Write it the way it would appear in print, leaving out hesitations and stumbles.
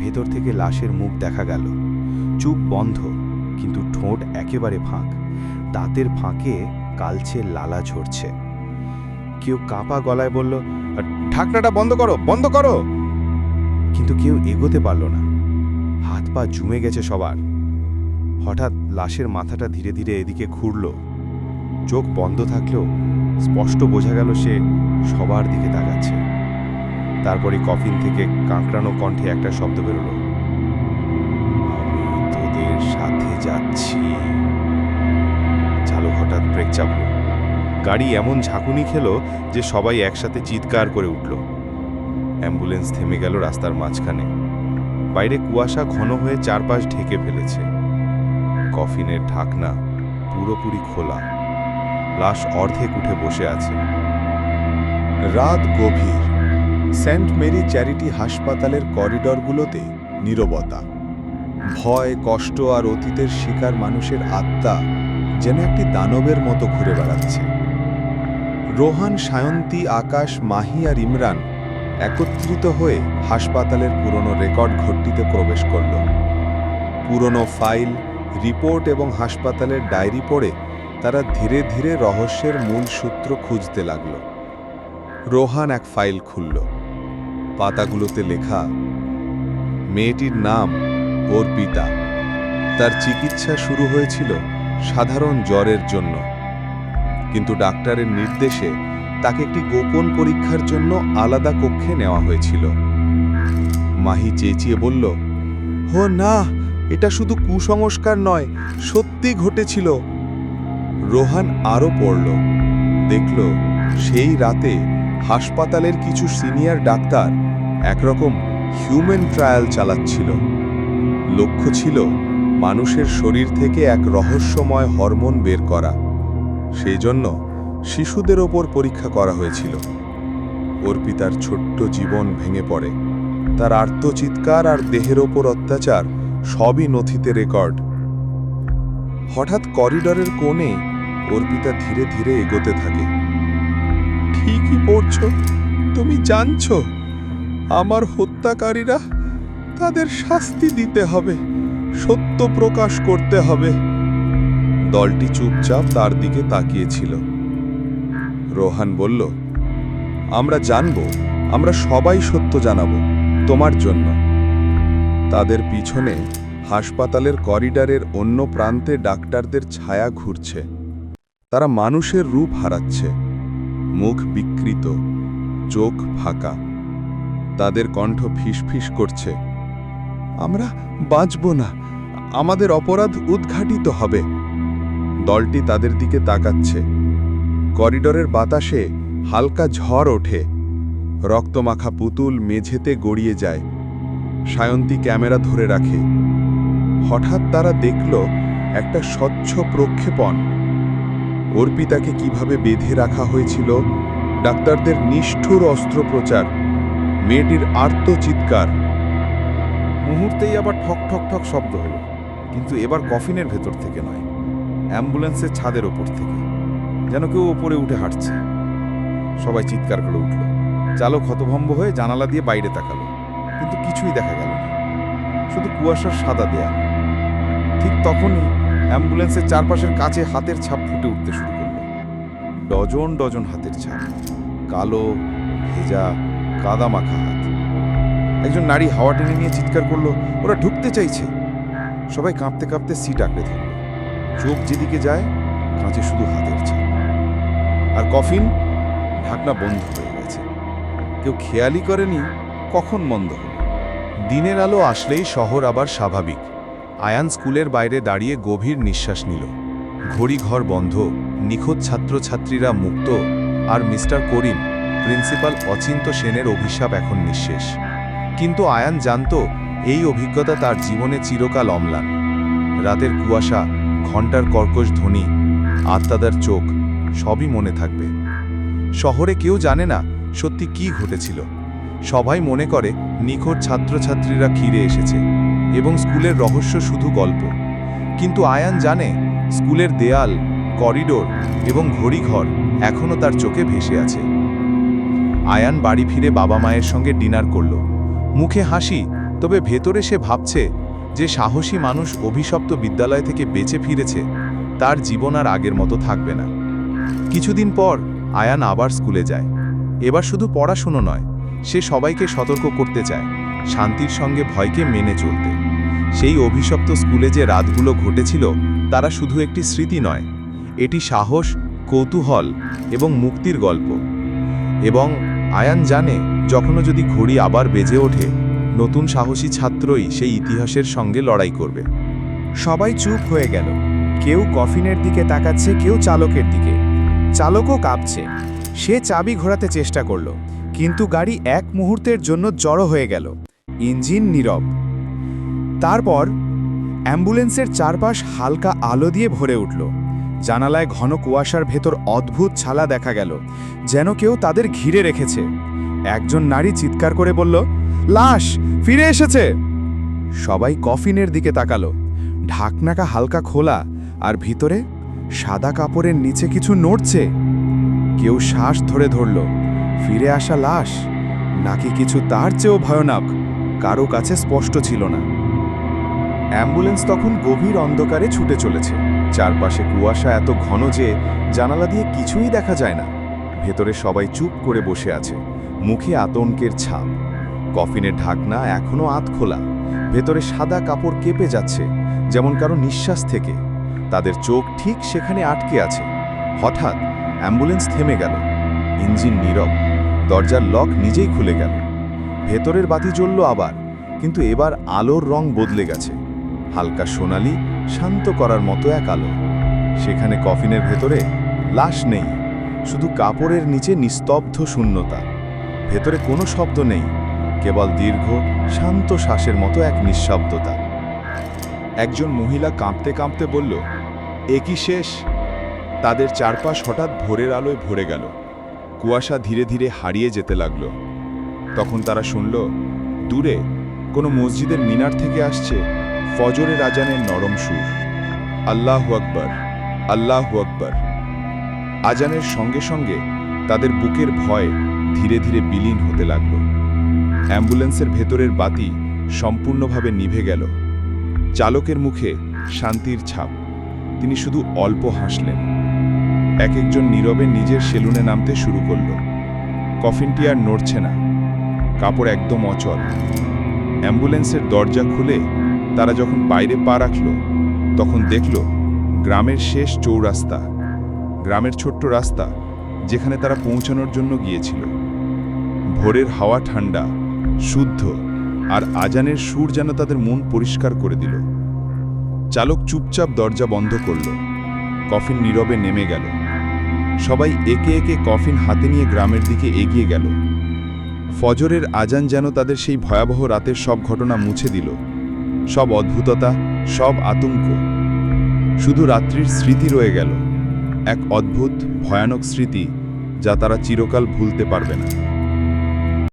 ভেতর থেকে লাশের মুখ দেখা গেল। চুপ বন্ধ, কিন্তু ঠোঁট একেবারে ফাঁক, দাঁতের ফাঁকে কালচে লালা ঝরছে। কেউ কাঁপা গলায় বলল, ঢাকনাটা বন্ধ করো, বন্ধ করো। কিন্তু কেউ এগোতে পারল না। হাত পা জুমে গেছে সবার। হঠাৎ লাশের মাথাটা ধীরে ধীরে এদিকে ঘুরল। চোখ বন্ধ থাকলেও স্পষ্ট বোঝা গেল সে সবার দিকে তাকাচ্ছে। তারপরে কফিন থেকে কাঁকড়ানো কণ্ঠে একটা শব্দ বেরোলো, আমি তোদের সাথে যাচ্ছি। চালক হঠাৎ ব্রেক চাপল। গাড়ি এমন ঝাঁকুনি খেলো যে সবাই একসাথে চিৎকার করে উঠল। অ্যাম্বুলেন্স থেমে গেল রাস্তার মাঝখানে। বাইরে কুয়াশা ঘন হয়ে চারপাশ ঢেকে ফেলেছে। কফিনের ঢাকনা পুরোপুরি খোলা, লাশ অর্ধেক উঠে বসে আছে। রাত গভীর। সেন্ট মেরি চ্যারিটি হাসপাতালের করিডরগুলোতে নীরবতা। ভয়, কষ্ট আর অতীতের শিকার মানুষের আত্মা যেন একটি দানবের মতো ঘুরে বেড়াচ্ছে। রোহান, সায়ন্তী, আকাশ, মাহি আর ইমরান একত্রিত হয়ে হাসপাতালের পুরনো রেকর্ড ঘরটিতে প্রবেশ করল। পুরনো ফাইল, রিপোর্ট এবং হাসপাতালের ডায়েরি পড়ে তারা ধীরে ধীরে রহস্যের মূল সূত্র খুঁজতে লাগল। রোহান এক ফাইল খুলল। পাতাগুলোতে লেখা, মেয়েটির নাম অর্পিতা। তার চিকিৎসা শুরু হয়েছিল সাধারণ জ্বরের জন্য, কিন্তু ডাক্তারের নির্দেশে তাকে একটি গোপন পরীক্ষার জন্য আলাদা কক্ষে নেওয়া হয়েছিল। মাহি চেঁচিয়ে বলল, হো না, এটা শুধু কুসংস্কার নয়, সত্যি ঘটেছিল। রোহান আরও পড়ল, দেখল সেই রাতে হাসপাতালের কিছু সিনিয়র ডাক্তার একরকম হিউম্যান ট্রায়াল চালাচ্ছিল। লক্ষ্য ছিল মানুষের শরীর থেকে এক রহস্যময় হরমোন বের করা। সেই জন্য শিশুদের ওপর পরীক্ষা করা হয়েছিল। অর্পিতার ছোট্ট জীবন ভেঙে পড়ে। তার আর্তচিৎকার আর দেহের ওপর অত্যাচার সবই নথিতে রেকর্ড। হঠাৎ করিডরের কোণে অর্পিতা ধীরে ধীরে এগোতে থাকে। ঠিকই পড়ছো, তুমি জানছো আমার হত্যাকারীরা, তাদের শাস্তি দিতে হবে, সত্য প্রকাশ করতে হবে। দলটি চুপচাপ তার দিকে তাকিয়েছিল। রোহান বলল, আমরা জানব, আমরা সবাই সত্য জানাবো, তোমার জন্য। তাদের পিছনে হাসপাতালের করিডরের অন্য প্রান্তে ডাক্তারদের ছায়া ঘুরছে। তারা মানুষের রূপ হারাচ্ছে, মুখ বিকৃত, চোখ ফাঁকা। তাদের কণ্ঠ ফিসফিস করছে, আমরা বাঁচব না, আমাদের অপরাধ উদ্ঘাটিত হবে। দলটি তাদের দিকে তাকাচ্ছে। করিডরের বাতাসে হালকা ঝড় ওঠে। রক্তমাখা পুতুল মেঝেতে গড়িয়ে যায়। সায়ন্তী ক্যামেরা ধরে রাখে। হঠাৎ তারা দেখল একটা স্বচ্ছ প্রক্ষেপণ। অর্পিতাকে কিভাবে বেঁধে রাখা হয়েছিল, ডাক্তারদের নিষ্ঠুর অস্ত্রোপচার, মেয়েটির আর্তচিৎকার। মুহূর্তেই আবার ঠক ঠক ঠক শব্দ হলো, কিন্তু এবার কফিনের ভেতর থেকে নয়, অ্যাম্বুলেন্সের ছাদের ওপর থেকে, যেন কেউ ওপরে উঠে হাঁটছে। সবাই চিৎকার করে উঠল। চালক হতভম্ব হয়ে জানালা দিয়ে বাইরে তাকালো, কিন্তু কিছুই দেখা গেল না, শুধু কুয়াশার সাদা দেয়াল। ঠিক তখনই অ্যাম্বুলেন্সের চারপাশের কাছে হাতের ছাপ ফুটে উঠতে শুরু করল। ডজন ডজন হাতের ছাপ, কালো, ভেজা, কাদা মাখা হাত। একজন নারী হাওয়া টেনে নিয়ে চিৎকার করলো, ওরা ঢুকতে চাইছে। সবাই কাঁপতে কাঁপতে সিট আঁকড়ে ধরল। চোখ যেদিকে যায়, কাঁচে শুধু হাতের ছাপ। আর কফিন ঢাকনা বন্ধ হয়ে গেছে। কেউ খেয়ালই করেনি কখন বন্ধ হলো। দিনের আলো আসলেই শহর আবার স্বাভাবিক। আয়ান স্কুলের বাইরে দাঁড়িয়ে গভীর নিঃশ্বাস নিল। ঘড়িঘর বন্ধ, নিখোঁজ ছাত্রছাত্রীরা মুক্ত, আর মিস্টার করিম, প্রিন্সিপাল অচিন্ত সেনের অভিশাপ এখন নিঃশেষ। কিন্তু আয়ান জানত এই অভিজ্ঞতা তার জীবনে চিরকাল অম্লান। রাতের কুয়াশা, ঘণ্টার কর্কশ ধ্বনি, আত্মাদার চোখ, সবই মনে থাকবে। শহরে কেউ জানে না সত্যি কি ঘটেছিল। সবাই মনে করে নিখোঁজ ছাত্রছাত্রীরা ফিরে এসেছে এবং স্কুলের রহস্য শুধু গল্প। কিন্তু আয়ান জানে স্কুলের দেয়াল, করিডোর এবং ঘড়িঘর এখনও তার চোখে ভেসে আছে। আয়ান বাড়ি ফিরে বাবা মায়ের সঙ্গে ডিনার করল। মুখে হাসি, তবে ভেতরে সে ভাবছে যে সাহসী মানুষ অভিশপ্ত বিদ্যালয় থেকে বেঁচে ফিরেছে, তার জীবন আর আগের মতো থাকবে না। কিছুদিন পর আয়ান আবার স্কুলে যায়। এবার শুধু পড়াশুনো নয়, সে সবাইকে সতর্ক করতে চায় শান্তির সঙ্গে ভয়কে মেনে চলতে। সেই অভিশপ্ত স্কুলে যে রাতগুলো ঘটেছিল তারা শুধু একটি স্মৃতি নয়, এটি সাহস, কৌতূহল এবং মুক্তির গল্প। এবং আয়ান জানে, যখনও যদি ঘড়ি আবার বেজে ওঠে, নতুন সাহসী ছাত্রই সেই ইতিহাসের সঙ্গে লড়াই করবে। সবাই চুপ হয়ে গেল। কেউ কফিনের দিকে তাকাচ্ছে, কেউ চালকের দিকে। চালকও কাঁপছে। সে চাবি ঘোরাতে চেষ্টা করল, কিন্তু গাড়ি এক মুহূর্তের জন্য জড়ো হয়ে গেল। ইঞ্জিন নীরব। তারপর অ্যাম্বুলেন্সের চারপাশ হালকা আলো দিয়ে ভরে উঠল। জানালায় ঘন কুয়াশার ভেতর অদ্ভুত ছালা দেখা গেল, যেন কেউ তাদের ঘিরে রেখেছে। একজন নারী চিৎকার করে বলল, লাশ ফিরে এসেছে। সবাই কফিনের দিকে তাকালো। ঢাকনাটা হালকা খোলা, আর ভিতরে সাদা কাপড়ের নিচে কিছু নড়ছে। কেউ শ্বাস ধরল। ফিরে আসা লাশ, নাকি কিছু তার চেয়েও ভয়ানক, কারো কাছে স্পষ্ট ছিল না। অ্যাম্বুলেন্স তখন গভীর অন্ধকারে ছুটে চলেছে। চারপাশে কুয়াশা এত ঘন যে জানালা দিয়ে কিছুই দেখা যায় না। ভেতরে সবাই চুপ করে বসে আছে, মুখে আতঙ্কের ছাপ। কফিনের ঢাকনা এখনো আধ খোলা। ভেতরে সাদা কাপড় কেঁপে যাচ্ছে, যেমন কারো নিঃশ্বাস থেকে। তাদের চোখ ঠিক সেখানে আটকে আছে। হঠাৎ অ্যাম্বুলেন্স থেমে গেল। ইঞ্জিন নীরব। দরজার লক নিজেই খুলে গেল। ভেতরের বাতি জ্বলল আবার, কিন্তু এবার আলোর রং বদলে গেছে। হালকা সোনালি, শান্ত করার মতো এক আলো। সেখানে কফিনের ভেতরে লাশ নেই, শুধু কাপড়ের নিচে নিস্তব্ধ শূন্যতা। ভেতরে কোনো শব্দ নেই, কেবল দীর্ঘ, শান্ত শ্বাসের মতো এক নিঃশব্দতা। একজন মহিলা কাঁপতে কাঁপতে বলল, এ কি শেষ? তাদের চারপাশ হঠাৎ ভোরের আলোয় ভরে গেল। কুয়াশা ধীরে ধীরে হারিয়ে যেতে লাগল। তখন তারা শুনল, দূরে কোনো মসজিদের মিনার থেকে আসছে ফজরের আজানের নরম সুর। আল্লাহু আকবার, আল্লাহু আকবার। আজানের সঙ্গে সঙ্গে তাদের বুকের ভয় ধীরে ধীরে বিলীন হতে লাগল। অ্যাম্বুলেন্সের ভেতরের বাতি সম্পূর্ণভাবে নিভে গেল। চালকের মুখে শান্তির ছাপ। তিনি শুধু অল্প হাসলেন। এক একজন নীরবে নিজের সেলুনে নামতে শুরু করল। কফিনটি আর নড়ছে না, কাপড় একদম অচল। অ্যাম্বুলেন্সের দরজা খুলে তারা যখন বাইরে পা রাখল, তখন দেখল গ্রামের শেষ চৌরাস্তা, গ্রামের ছোট্ট রাস্তা যেখানে তারা পৌঁছানোর জন্য গিয়েছিল। ভোরের হাওয়া ঠান্ডা, শুদ্ধ, আর আজানের সুর যেন তাদের মন পরিষ্কার করে দিল। চালক চুপচাপ দরজা বন্ধ করল। কফিন নীরবে নেমে গেল। সবাই একে একে কফিন হাতে নিয়ে গ্রামের দিকে এগিয়ে গেল। ফজরের আজান যেন তাদের সেই ভয়াবহ রাতের সব ঘটনা মুছে দিল, সব অদ্ভুততা, সব আতঙ্ক। শুধু রাত্রির স্মৃতি রয়ে গেল, এক অদ্ভুত ভয়ানক স্মৃতি যা তারা চিরকাল ভুলতে পারবে না।